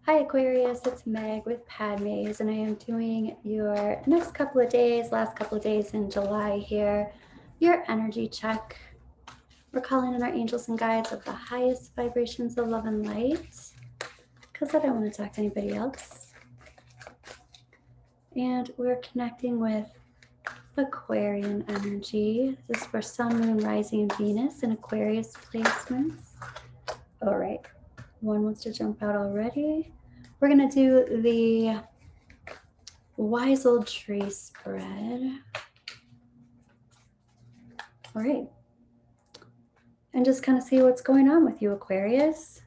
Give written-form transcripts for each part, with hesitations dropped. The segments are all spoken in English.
Hi Aquarius, it's Meg with Padmes, and I am doing your next couple of days, last couple of days in July here, your energy check. We're calling in our angels and guides of the highest vibrations of love and light, because I don't want to talk to anybody else. And we're connecting with Aquarian energy. This is for Sun, Moon, Rising, and Venus in Aquarius placements. All right, one wants to jump out already. We're going to do the Wise Old Tree spread. All right. And just kind of see what's going on with you, Aquarius.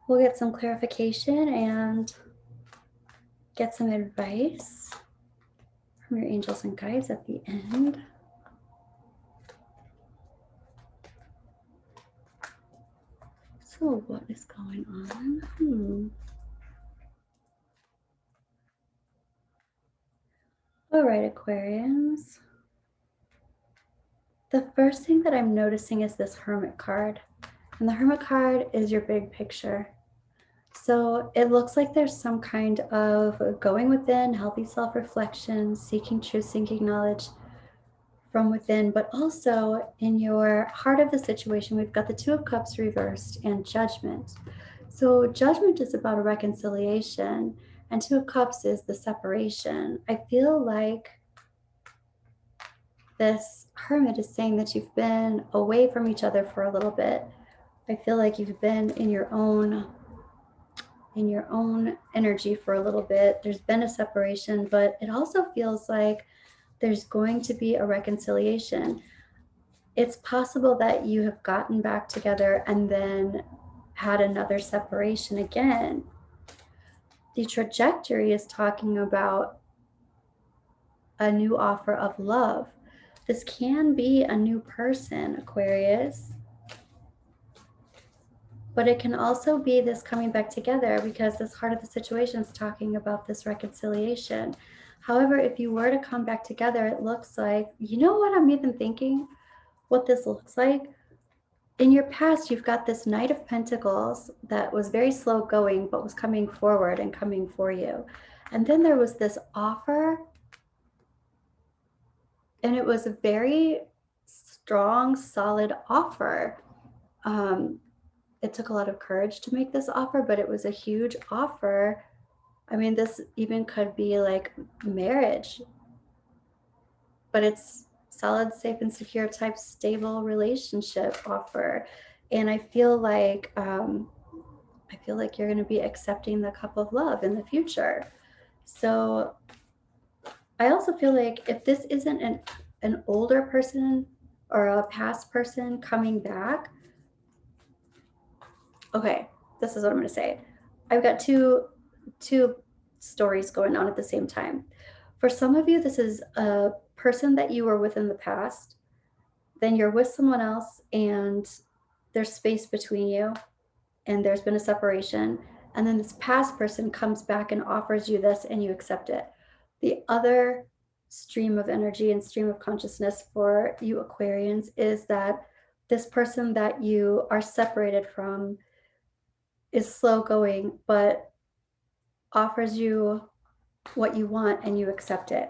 We'll get some clarification and get some advice from your angels and guides at the end. So what is going on? All right, Aquarians. The first thing that I'm noticing is this Hermit card. And the Hermit card is your big picture. So it looks like there's some kind of going within, healthy self-reflection, seeking truth, seeking knowledge from within, but also in your heart of the situation, we've got the Two of Cups reversed and Judgment. So Judgment is about a reconciliation, and Two of Cups is the separation. I feel like this Hermit is saying that you've been away from each other for a little bit. I feel like you've been in your own energy for a little bit. There's been a separation, but it also feels like there's going to be a reconciliation. It's possible that you have gotten back together and then had another separation again. The trajectory is talking about a new offer of love. This can be a new person, Aquarius. But it can also be this coming back together, because this heart of the situation is talking about this reconciliation. However, if you were to come back together, it looks like, you know what I'm even thinking? What this looks like? In your past, you've got this Knight of Pentacles that was very slow going, but was coming forward and coming for you. And then there was this offer, and it was a very strong, solid offer. It took a lot of courage to make this offer, but it was a huge offer. I mean, this even could be like marriage, but it's solid, safe, and secure type stable relationship offer. And I feel like you're going to be accepting the cup of love in the future. So I also feel like if this isn't an older person or a past person coming back, okay, this is what I'm going to say. I've got two stories going on at the same time. For some of you, this is a person that you were with in the past. Then you're with someone else and there's space between you and there's been a separation. And then this past person comes back and offers you this and you accept it. The other stream of energy and stream of consciousness for you Aquarians is that this person that you are separated from is slow going, but offers you what you want and you accept it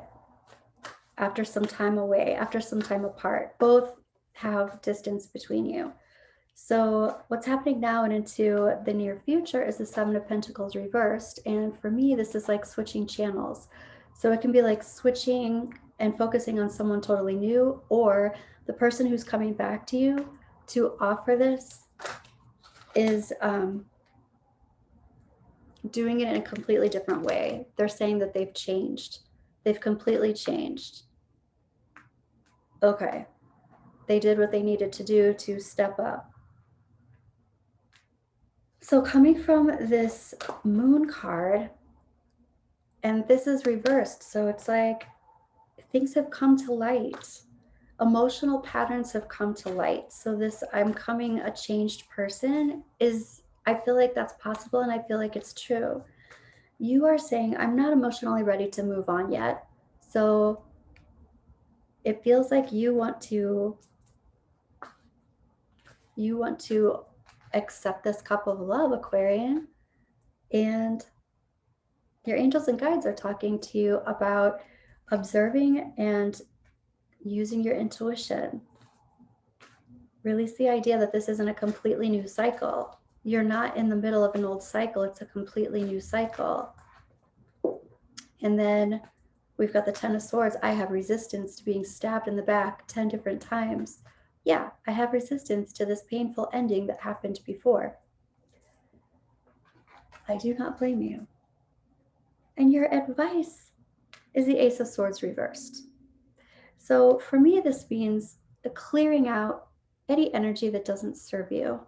after some time away, after some time apart. Both have distance between you. So what's happening now and into the near future is the Seven of Pentacles reversed. And for me, this is like switching channels. So it can be like switching and focusing on someone totally new, or the person who's coming back to you to offer this is doing it in a completely different way. They're saying that they've changed. They've completely changed. Okay. They did what they needed to do to step up. So coming from this Moon card, and this is reversed, so it's like things have come to light. Emotional patterns have come to light. So this I'm coming a changed person is, I feel like that's possible, and I feel like it's true. You are saying, I'm not emotionally ready to move on yet. So it feels like you want to accept this cup of love, Aquarian. And your angels and guides are talking to you about observing and using your intuition. Release the idea that this isn't a completely new cycle. You're not in the middle of an old cycle. It's a completely new cycle. And then we've got the Ten of Swords. I have resistance to being stabbed in the back 10 different times. Yeah, I have resistance to this painful ending that happened before. I do not blame you. And your advice is the Ace of Swords reversed. So for me, this means clearing out any energy that doesn't serve you.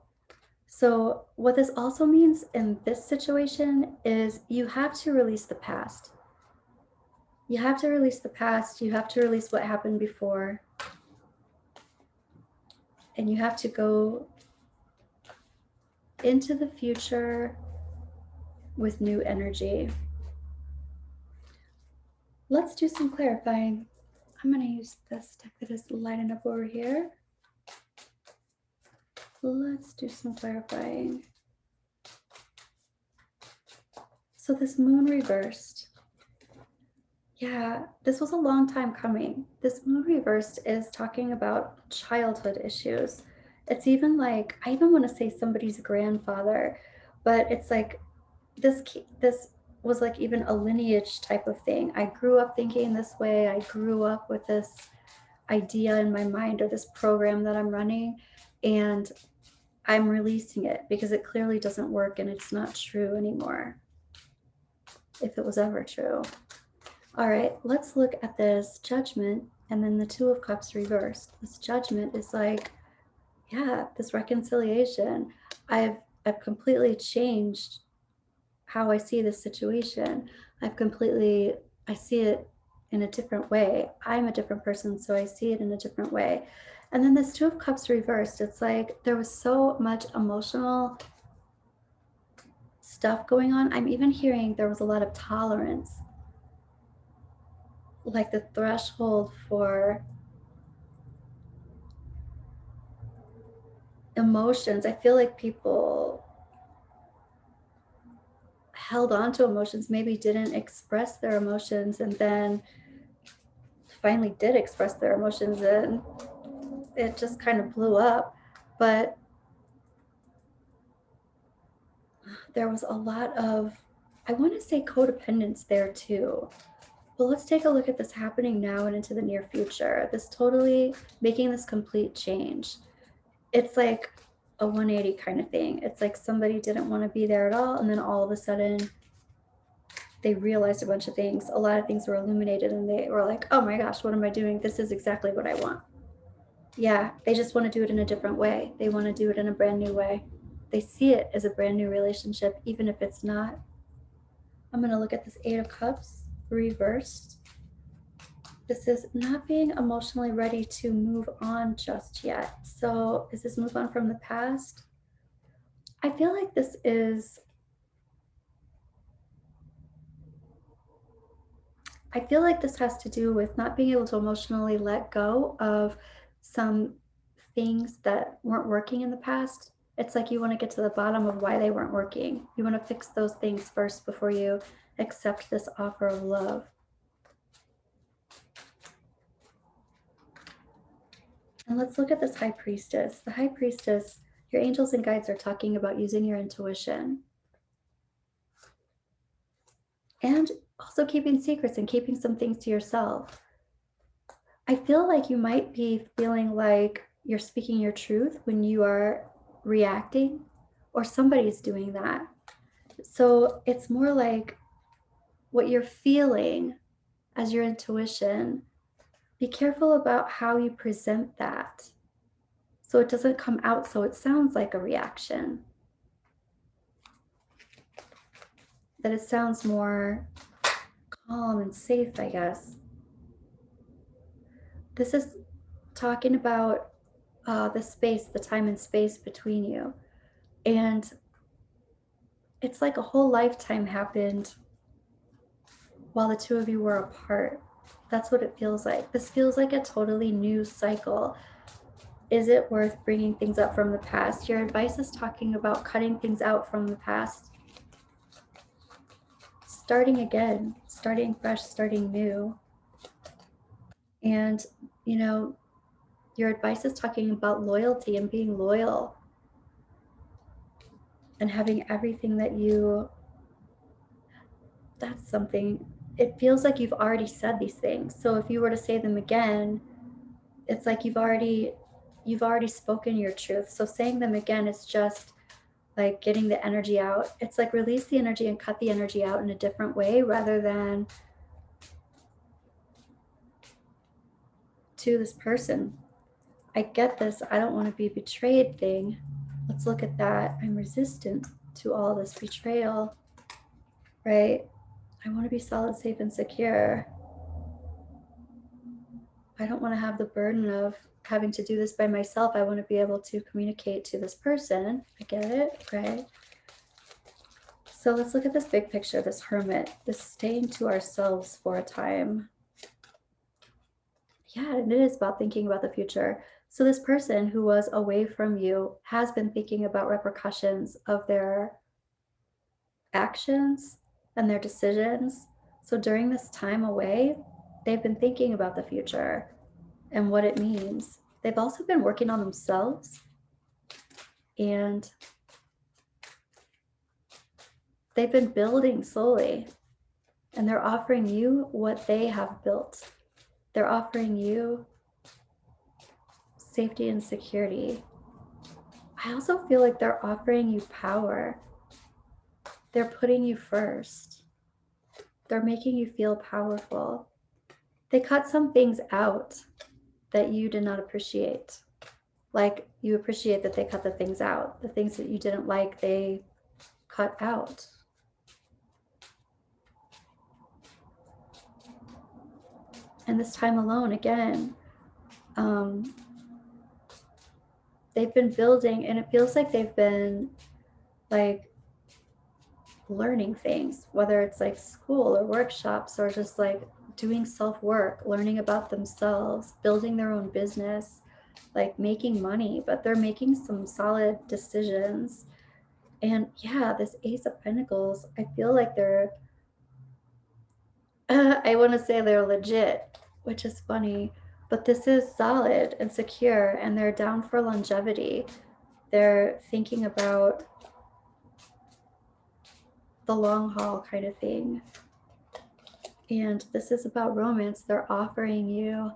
So what this also means in this situation is you have to release the past. You have to release the past. You have to release what happened before. And you have to go into the future with new energy. Let's do some clarifying. I'm going to use this deck that is lighting up over here. Let's do some clarifying. So this moon reversed. Yeah, this was a long time coming. This moon reversed is talking about childhood issues. It's even like, I even want to say somebody's grandfather, but it's like this was like even a lineage type of thing. I grew up thinking this way. I grew up with this idea in my mind or this program that I'm running, and I'm releasing it because it clearly doesn't work and it's not true anymore, if it was ever true. All right, let's look at this Judgment and then the Two of Cups reversed. This Judgment is like, yeah, this reconciliation. I've completely changed how I see this situation. I see it in a different way. I'm a different person, so I see it in a different way. And then this Two of Cups reversed, it's like there was so much emotional stuff going on. I'm even hearing there was a lot of tolerance, like the threshold for emotions. I feel like people held on to emotions, maybe didn't express their emotions, and then finally did express their emotions, and it just kind of blew up. But there was a lot of, I want to say, codependence there too. But let's take a look at this happening now and into the near future. This totally making this complete change. It's like a 180 kind of thing. It's like somebody didn't want to be there at all, and then all of a sudden they realized a bunch of things. A lot of things were illuminated, and they were like, oh my gosh, what am I doing? This is exactly what I want. Yeah, they just want to do it in a different way. They want to do it in a brand new way. They see it as a brand new relationship, even if it's not. I'm going to look at this Eight of Cups reversed. This is not being emotionally ready to move on just yet. So is this move on from the past? I feel like this is, I feel like this has to do with not being able to emotionally let go of some things that weren't working in the past. It's like you want to get to the bottom of why they weren't working. You want to fix those things first before you accept this offer of love. And let's look at this High Priestess. The High Priestess, your angels and guides are talking about using your intuition. And also keeping secrets and keeping some things to yourself. I feel like you might be feeling like you're speaking your truth when you are reacting, or somebody's doing that. So it's more like what you're feeling as your intuition. Be careful about how you present that so it doesn't come out so it sounds like a reaction. That it sounds more calm and safe, I guess. This is talking about the space, the time and space between you. And it's like a whole lifetime happened while the two of you were apart. That's what it feels like. This feels like a totally new cycle. Is it worth bringing things up from the past? Your advice is talking about cutting things out from the past starting again, starting fresh, starting new. And, you know, your advice is talking about loyalty and being loyal and having everything that you, that's something, it feels like you've already said these things. So if you were to say them again, it's like you've already spoken your truth. So saying them again is just like getting the energy out. It's like release the energy and cut the energy out in a different way rather than to this person. I get this, I don't want to be betrayed thing. Let's look at that. I'm resistant to all this betrayal, right? I want to be solid, safe, and secure. I don't want to have the burden of having to do this by myself. I want to be able to communicate to this person. I get it, okay? So let's look at this big picture, this hermit, this staying to ourselves for a time. Yeah, and it is about thinking about the future. So this person who was away from you has been thinking about repercussions of their actions and their decisions. So during this time away, they've been thinking about the future and what it means. They've also been working on themselves, and they've been building slowly, and they're offering you what they have built. They're offering you safety and security. I also feel like they're offering you power. They're putting you first. They're making you feel powerful. They cut some things out that you did not appreciate. Like you appreciate that they cut the things out. The things that you didn't like, they cut out. And this time alone, again, they've been building, and it feels like they've been like learning things, whether it's like school or workshops or just like doing self-work, learning about themselves, building their own business, like making money, but they're making some solid decisions. And yeah, this Ace of Pentacles, I feel like they're I want to say they're legit, which is funny, but this is solid and secure, and they're down for longevity. They're thinking about the long haul kind of thing. And this is about romance. They're offering you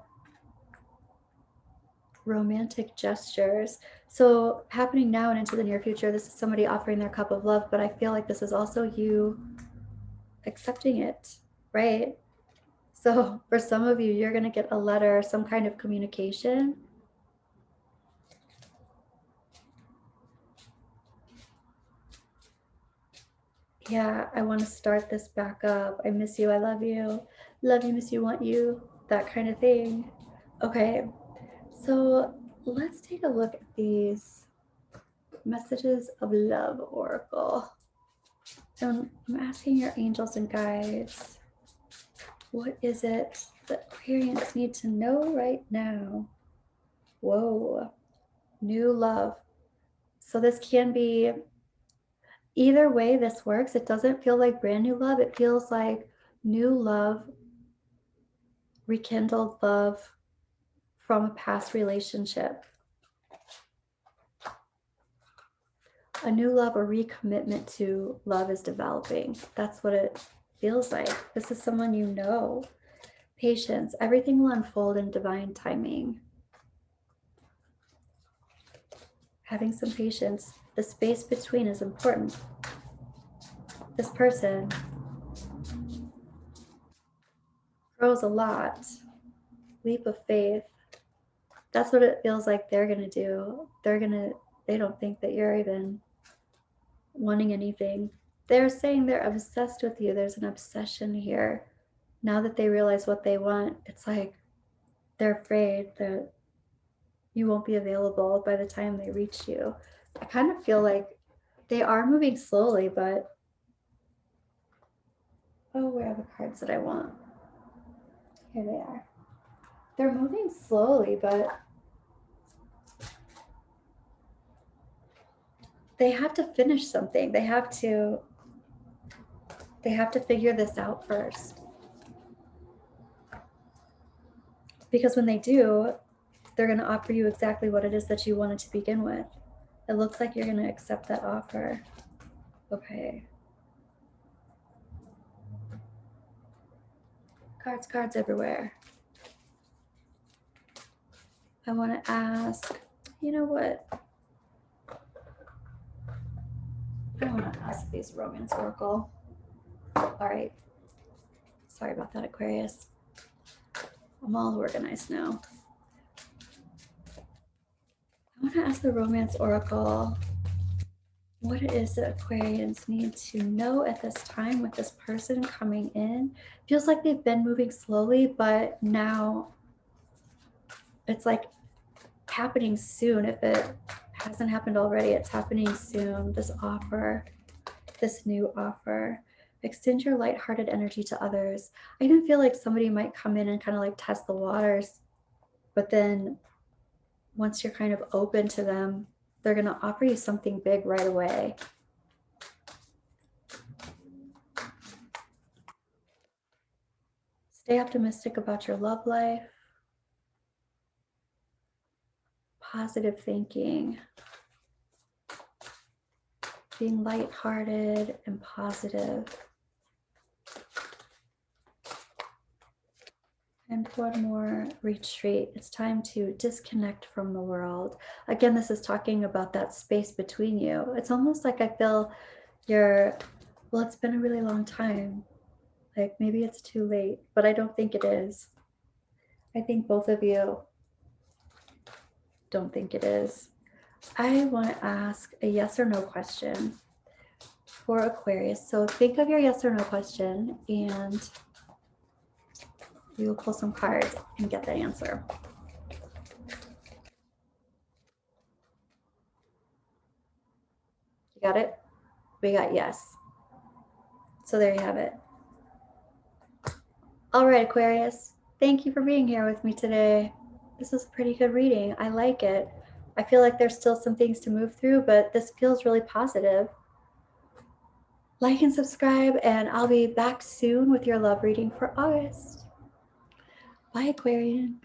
romantic gestures. So happening now and into the near future, this is somebody offering their cup of love, but I feel like this is also you accepting it, right? So for some of you, you're going to get a letter, some kind of communication. Yeah, I want to start this back up. I miss you. I love you. Love you, miss you, want you. That kind of thing. Okay, so let's take a look at these messages of love oracle. And I'm asking your angels and guides, what is it that Aquarians need to know right now? Whoa, new love. So this can be, either way this works, it doesn't feel like brand new love. It feels like new love, rekindled love from a past relationship. A new love or recommitment to love is developing. That's what it feels like. This is someone you know. Patience. Everything will unfold in divine timing. Having some patience. The space between is important. This person grows a lot. Leap of faith. That's what it feels like they're going to do. They don't think that you're even wanting anything. They're saying they're obsessed with you. There's an obsession here. Now that they realize what they want, it's like they're afraid that you won't be available by the time they reach you. I kind of feel like they are moving slowly, but oh, where are the cards that I want? Here they are. They're moving slowly, but they have to finish something. They have to They have to figure this out first. Because when they do, they're going to offer you exactly what it is that you wanted to begin with. It looks like you're going to accept that offer. Okay. Cards everywhere. I want to ask, you know what? I want to ask these Romance Oracle. All right. Sorry about that, Aquarius. I'm all organized now. I want to ask the Romance Oracle what it is that Aquarians need to know at this time with this person coming in. Feels like they've been moving slowly, but now it's like happening soon. If it hasn't happened already, it's happening soon. This offer, this new offer. Extend your lighthearted energy to others. I even feel like somebody might come in and kind of like test the waters, but then once you're kind of open to them, they're going to offer you something big right away. Stay optimistic about your love life. Positive thinking. Being lighthearted and positive. And one more, retreat. It's time to disconnect from the world. Again, this is talking about that space between you. It's almost like I feel you're, well, it's been a really long time. Like maybe it's too late, but I don't think it is. I think both of you don't think it is. I want to ask a yes or no question for Aquarius. So think of your yes or no question and we will pull some cards and get the answer. You got it? We got yes. So there you have it. All right, Aquarius. Thank you for being here with me today. This was a pretty good reading. I like it. I feel like there's still some things to move through, but this feels really positive. Like and subscribe, and I'll be back soon with your love reading for August. Bye, Aquarian.